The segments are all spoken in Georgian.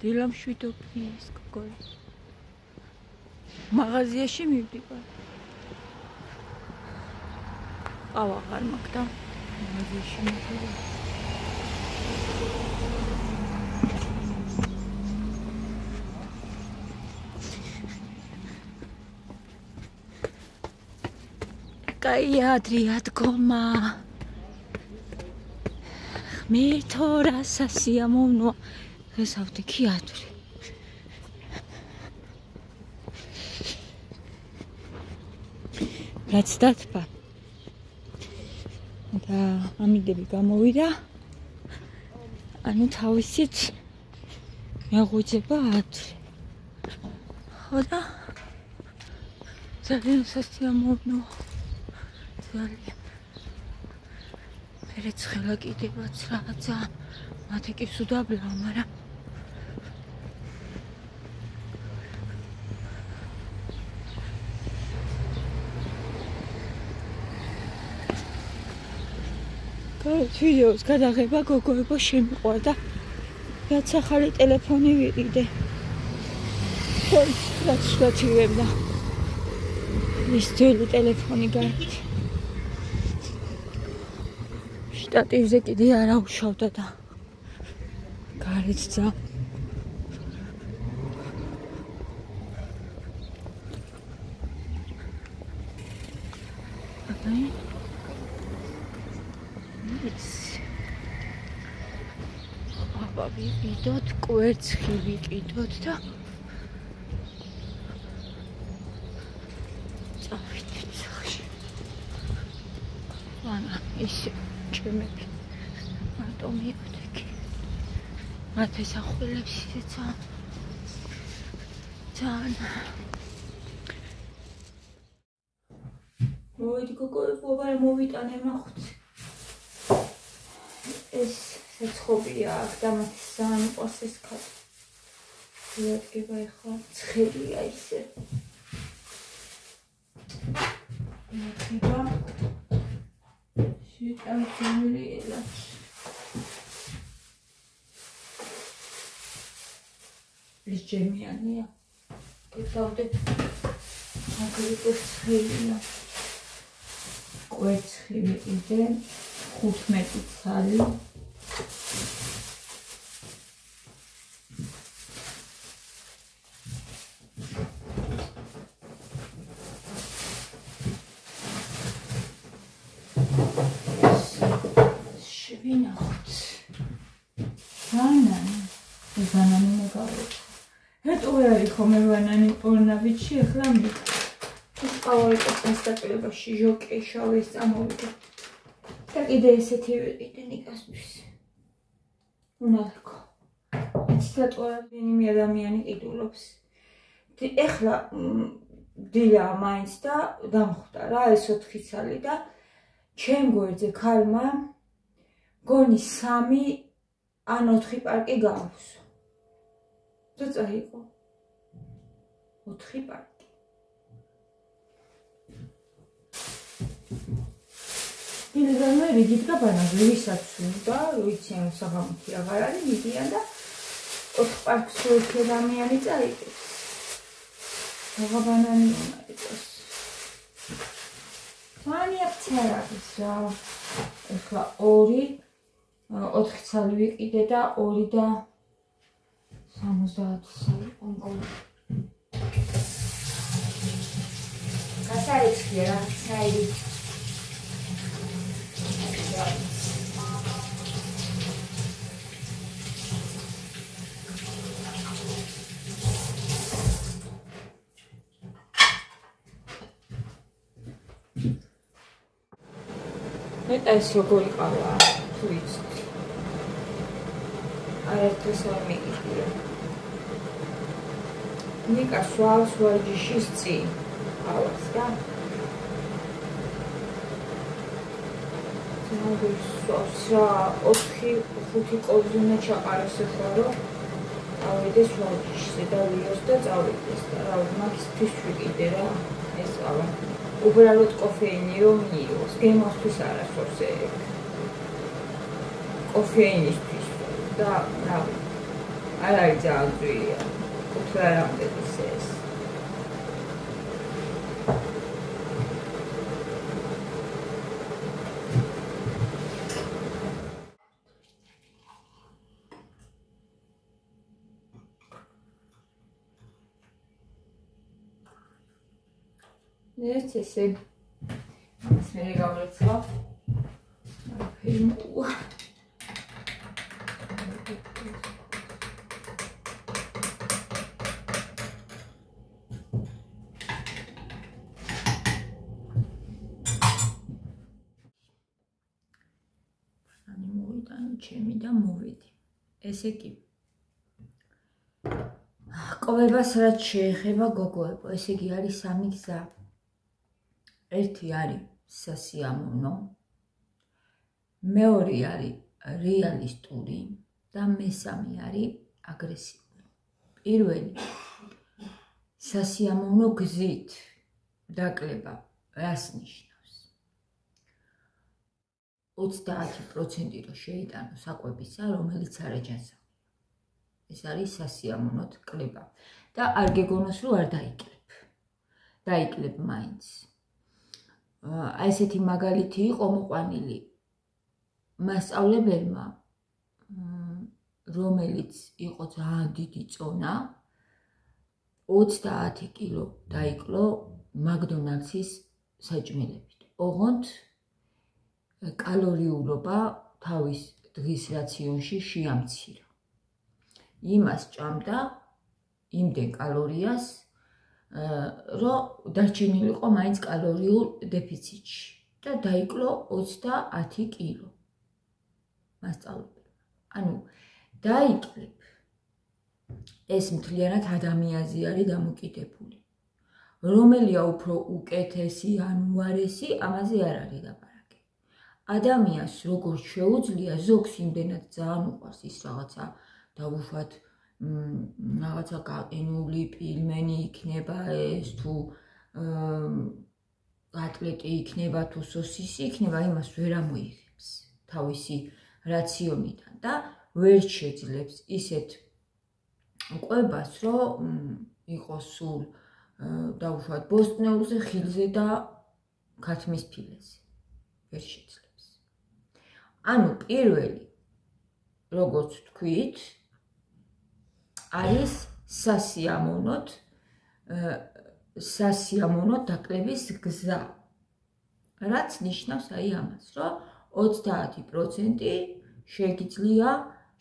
დილამ შვიდობის გოგოი. მაღაზიაში მივდივარ. აღარ მაგდა მაღაზიაში მივდივარ. კაი ადრია დგომა. მე თორა სასიამოვნოა. გასავდი კი ადრე. რაც დათბა. და ამიდები გამოვიდა. ანუ თავისით მეღვიძება ადრე. ხო და ძალიან სასიამოვნოა. ძალიან. მერე ცხელა კიდევაც რაღაცა. მათი კი სუდაბლაა, მაგრამ ვიდეოს გადაღება გოგოებო შემიყვარდა. რაც ახალი ტელეფონი ვიყიდე. რაც შევეცვებდა. ის ძველი ტელეფონი გარეთ. შტატივზე კიდე არა უშავდა და გარეთ ძა. ვიყიდოთ, კვერცხი ვიყიდოთ და წავიდეთ სახში. ანა, ისე ჩემები მარტო მივდექი. მათ ესახულებს ისეცა. ძალიან. მოიდი გოგოებო, ვარ მოვიტანე ნახოთ. ეს ცხოვია და მათი ძალიან ყავს ეს ხატი. იადგება ეხლა ცხელია ისე. იადგება შეტანილი ელა. ის ჯემიანია. გეტავდეთ აგრეთვე ცხელია. კვერცხი ვიყიდე 15 ცალი. ხომე ვანანი პორნავიჩი ახლა მე ეს ყავარიტოს დასაწყებაში ჟოკი შავი ეს წამოვიდა და კიდე ესეთი ვიყიდე ნიკასთვის უნალკო ეს დატოვებული ადამიანი ყიდულობს ეხლა დილა მაინც და დამხვდა რა ეს 4 ცალი და ჩემ გვერდზე ქალმა გონი 3 ან 4 პარკი გააქვს და წაიყო 4 პარკი. დილიდან მე ვიგიდგა ბანანი, ვისაც უნდა, ვიცი ამ საღამოთი აღარ არის, მიდიან და 4 პარკს ერთი ადამიანი წაიღებს. აღა ბანანი უნდა იყოს. მანია ცერაგის რა. ეხლა 2, 4 ცალი ვიყიდე და 2 და 70 ცალი კონკრეტულად. Kasaricki ra, sairi. ეს როგორი ყავა, თუ იცით. აერთეს არ მიყიდია. ნიკა სვავს ვარჯიშის წინ. ყავს და სვავს 4-5 კოლზი უნდა ჩაყაროს ახლა რომ ავიდეს ვარჯიშზე და ვიოს და წავიდეს და რა მაგისთვის ვიყიდე რა ეს ყავა. უბრალოდ კოფეინი რომ მიიღოს, გემოსთვის არასდროს ეგ. კოფეინისთვის და რა არ არის ძალიან ძვირია. 5 ის ეს. ეს ესე მე გამრეცვა ფილმანი მოვიტანო ჩემი და მოვედი ესე კი ყვებას რაც შეეხება გოგოებო ესე იგი არის 3 გზა ერთი არის სასიამოვნო, მეორე არის რეალისტური და მესამე არის აგრესიული. პირველი სასიამოვნო გზით დაკლება რას ნიშნავს? 30% რო შეიტანო საკვებისა, რომელიც არაჯანსაღია. ეს არის სასიამოვნოთ კლება და არ გეგონოს რომ არ დაიკლებ. დაიკლებ მაინც. ესეთი მაგალითი იყო მოყვანილი მასწავლებელმა რომელიც იყო ძალიან დიდი წონა 30 კილო დაიკლო მაკდონალდსის საჭმელებით. ოღონდ კალორიულობა თავის დღის რაციონში შეამცირა. იმას ჭამდა იმდენ კალორიას რომ დარჩენილიყო მაინც კალორიულ დეფიციტში და დაიკლო 30 კილო. მასწავლებელმა. ანუ დაიკლებ ეს მთლიანად ადამიანზე არის დამოკიდებული. რომელია უფრო უკეთესი ან უარესი, ამაზე არ არის ლაპარაკი. ადამიანს როგორ შეუძლია ზოგს იმდენად ძალიან უყვარს ის რაღაცა დავუშვათ რაღაცა გაყინული პილმენი იქნება ეს თუ ატლეტი იქნება თუ სოსისი იქნება იმას ვერ ამოიღებს თავისი რაციონიდან და ვერ შეძლებს ისეთ ყვებას რომ იყოს სულ დავუშვათ ბოსტნეულზე, ხილზე და ქათმის ფილეზე ვერ შეძლებს. ანუ პირველი როგორც თქვით არის სასიამოვნო დაკლების გზა. რაც ნიშნავს აი ამას, რომ 30% შეგიძლია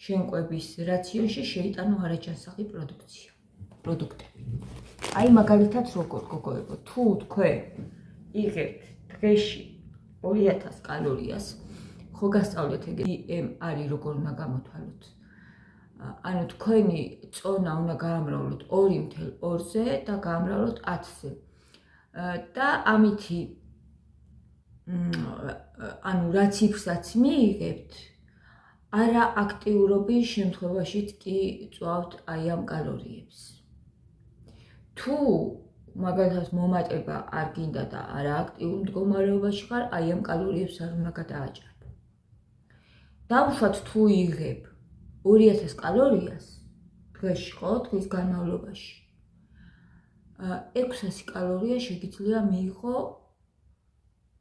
შენ კვების რაციონში შეიტანო არაჯანსაღი პროდუქტები. აი მაგალითად როგორ გოგოებო, თუ თქვენ იღებთ დღეში 2000 კალორიას, ხო გასწავლეთ ეგრე IM არის როგორ უნდა გამოთვალოთ. ანუ თქვენი წონა უნდა გაამრავლოთ 2.2-ზე და გაამრავლოთ 10-ზე. და ამითი ანუ რა ციფრსაც მიიღებთ, არა აქტიურობის შემთხვევაშიც კი წვავთ აი ამ კალორიებს. თუ მაგალითად მომატება არ გინდა და არა აქტიურ მდგომარეობაში ხარ, აი ამ კალორიებს არ უნდა გადააჭარბო. დავუშვათ თუ იღებ 2000 კალორიას დღეში ხო, დღის განმავლობაში. 600 კალორია შეგიძლია მიიღო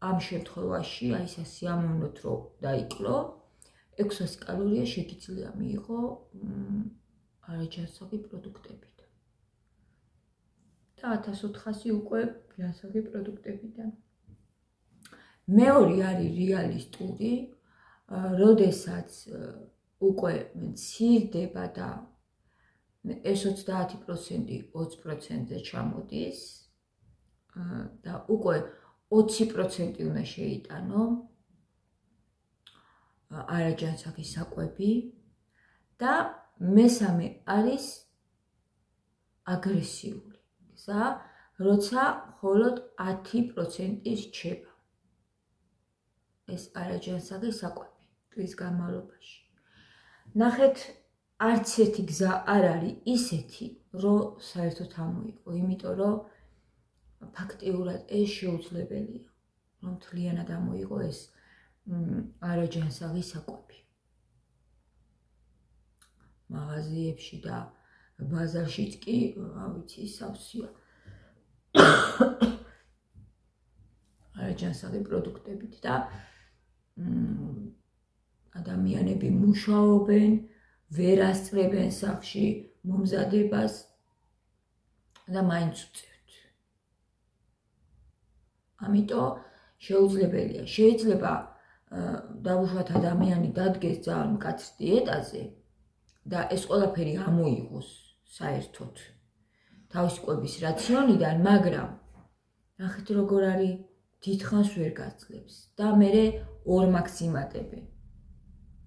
ამ შემთხვევაში, აი სასიამოვნოთ რომ დაიკლო, 600 კალორია შეგიძლია მიიღო არაჯანსაღი პროდუქტებიდან. და 1400 უკვე ჯანსაღი პროდუქტებიდან. მეორე არის რეალისტური, როდესაც უკვე მცირდება და ეს 30% 20%-ზე ჩამოდის და უკვე 20% უნდა შეიტანო არაჯანსაღი საკვები და მესამე არის აგრესიული გზა, როცა მხოლოდ 10% რჩება ეს არაჯანსაღი საკვები დღის განმავლობაში. ნახეთ, არც ერთი გზა არ არის ისეთი, რომ საერთოდ ამოიღო, იმიტომ რომ ფაქტიურად ეს შეუძლებელია, რომ მთლიანად ამოიღო ეს არაჯანსაღი საკვები. მაღაზიებში და ბაზარშიც კი, ვიცი, სავსეა. არაჯანსაღი პროდუქტებით და ადამიანები მუშაობენ, ვერ ასწრებენ სახში მომზადებას და მაინც უწევთ. ამიტომ შეუძლებელია. შეიძლება დავუშვათ ადამიანი დადგეს ძალიან მკაცრ დიეტაზე და ეს ყველაფერი ამოიღოს საერთოდ თავის კვების რაციონიდან, მაგრამ ნახეთ როგორ არის, დიდხანს ვერ გაძლებს და მერე 2 მაქვს იმატებენ.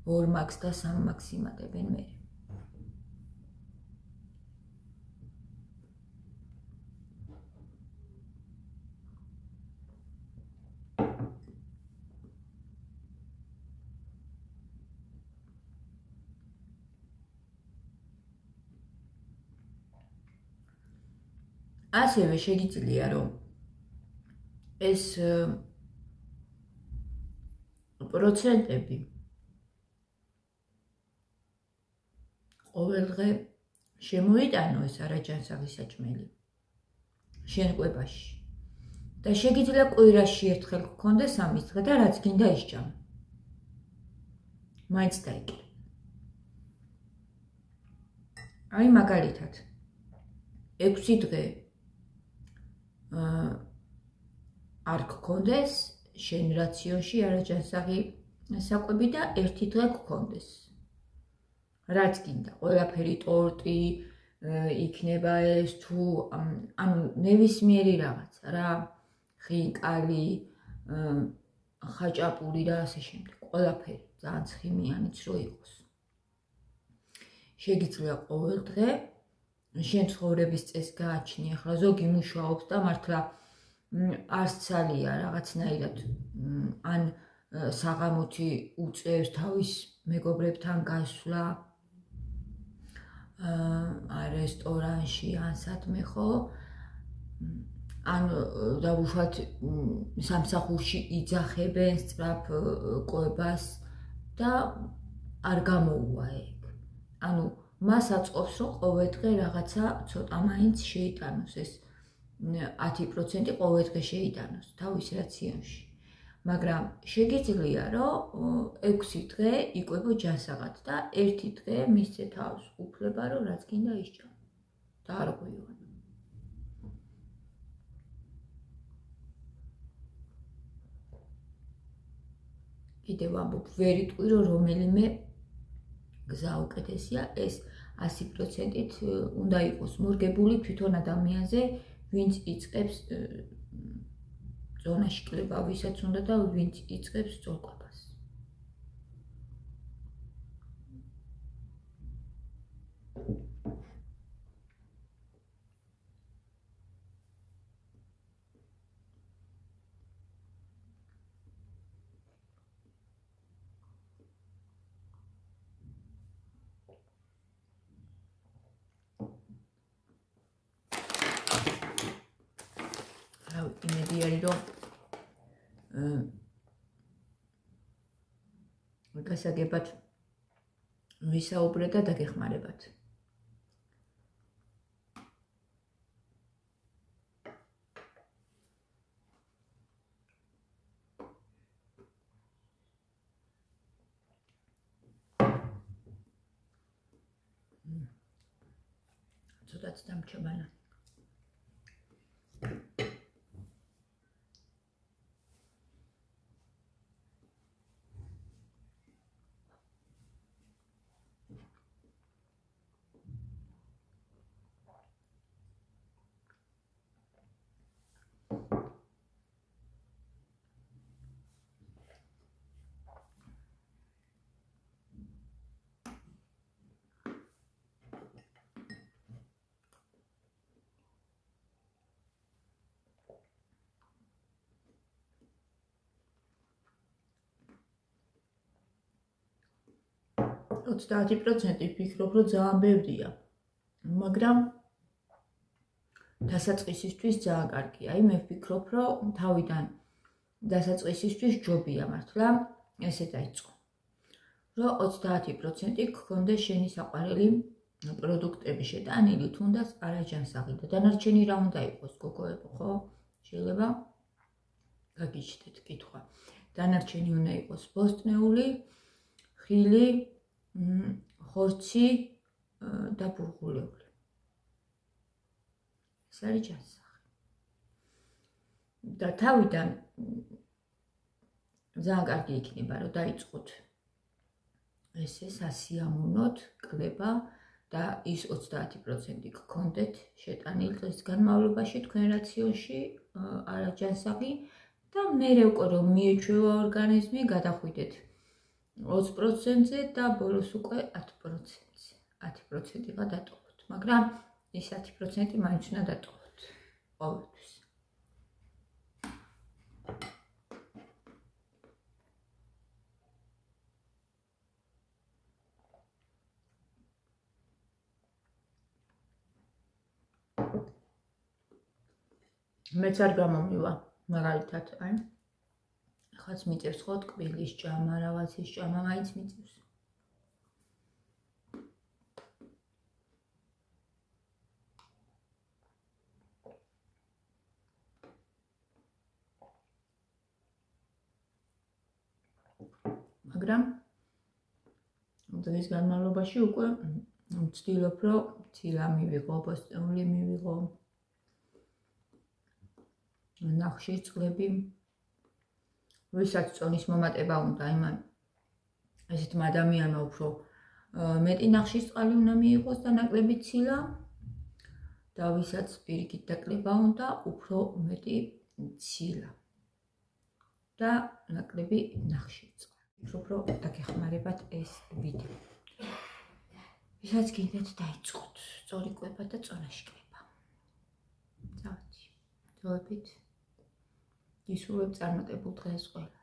2 მაქვს და 3 მაქვს იმატებენ მერე. ასევე შეგიძლია რომ ეს პროცენტები ყოველდღე შემოიტანო ეს არაჯანსაღი საჭმელი შენ კვებაში და შეგიძლია კვირაში ერთხელ გქონდეს ამის დღე და რაც გინდა ისჭამ. მაინც დაიკრე. აი მაგალითად 6 დღე არ გქონდეს შენ რაციონში არაჯანსაღი საკვები და 1 დღე გქონდეს. რაც გინდა, ყველაფერი ტორტი იქნება ეს თუ ანუ ნებისმიერი რაღაცა რა, ხინკალი, ხაჭაპური და ასე შემდეგ. ყველაფერი ძალიან ცხიმიანიც რო იყოს. შეგიძლია ყოველ დღე შენ ცხოვრების წესს გააჩნი, ახლა ზოგი მუშაობს და მართლა არც ძალია რაღაცნაირად ან საღამოთი უწევს თავის მეგობრებთან გასვლა ან რესტორანში ან სადმე ხო ან დავუშვათ სამსახურში იძახებენ სწრაფ კვებას და არ გამოუვა ეგ. ანუ მას აწყობს რომ ყოველ დღე რაღაცა ცოტა მაინც შეიტანოს ეს 10% ყოველ დღე შეიტანოს თავის რაციონში. მაგრამ შეგიძლია რომ 6 დღე იკვებო ჯანსაღად და 1 დღე მისცე თავს უფლება რომ რაც გინდა ისჭამ და არ ღვიო. კიდევ ამბობ, ვერ იტყვი რომ რომელიმე გზა უკეთესია, ეს 100%-ით უნდა იყოს მორგებული თვითონ ადამიანზე, ვინც იწყებს ზონაში კლება, ვისაც უნდა და ვინც იწყებს სწორკვებას. იმედი არის რომ გასაგებად ვისაუბრეთ და დაგეხმარებათ. ცოტაც დამჩაბანა. Ოცდაათი პროცენტი ვფიქრობ, რომ ძალიან ბევრია, მაგრამ დასაწყისისთვის ძალიან კარგია. აი მე ვფიქრობ, რომ თავიდან დასაწყისისთვის ჯობია მართლა ესე დაიწყო. რომ 30% გქონდეს შენი საყვარელი პროდუქტები შეტანილი, თუნდაც არაჯანსაღი და დანარჩენი რა უნდა იყოს, გოგოებო, ხო? შეიძლება გაგიჩნდეთ კითხვა. დანარჩენი უნდა იყოს ბოსტნეული, ხილი, ხორცი და ბურღულეული. ეს არის ჯანსაღი. და თავიდან ძალიან კარგი იქნება, რომ დაიწყოთ ესე სასიამოვნოდ კლება და ის 30% გქონდეთ შეტანილი დღის განმავლობაში თქვენ რაციონში არაჯანსაღი და მერე უკვე რომ მიეჩვევა ორგანიზმი, გადახვიდეთ 20%-ზე და ბოლოს უკვე 10%-ზე. 10%-იღა დატოვოთ, მაგრამ ეს 10% მაინც უნდა დატოვოთ ყოველთვის. მეც არ გამომივა, მაგალითად, აი. ხაც მიწევს ხო ტკბილის ჭამა, რაღაცის ჭამა მაინც მიწევს. მაგრამ დღის განმავლობაში უკვე ვცდილობ, რომ ცილა მივიღო, ბოსტნეული მივიღო. ნახშირ წყლები, ვისაც წონის მომატება უნდა, იმან ესეთმა ადამიანმა უფრო მეტი ნახშირწყალი უნდა მიიღოს და ნაკლები ცილა და ვისაც პირიქით დაკლება უნდა, უფრო მეტი ცილა და ნაკლები ნახშირწყალი. უფრო დაგეხმარებათ ეს ვიდეო. ვისაც გინდათ დაიწყოთ სწორი კვება და წონაში კლება. წავედი. დროებით ისურვებ წარმატებულ დღეს ყველას.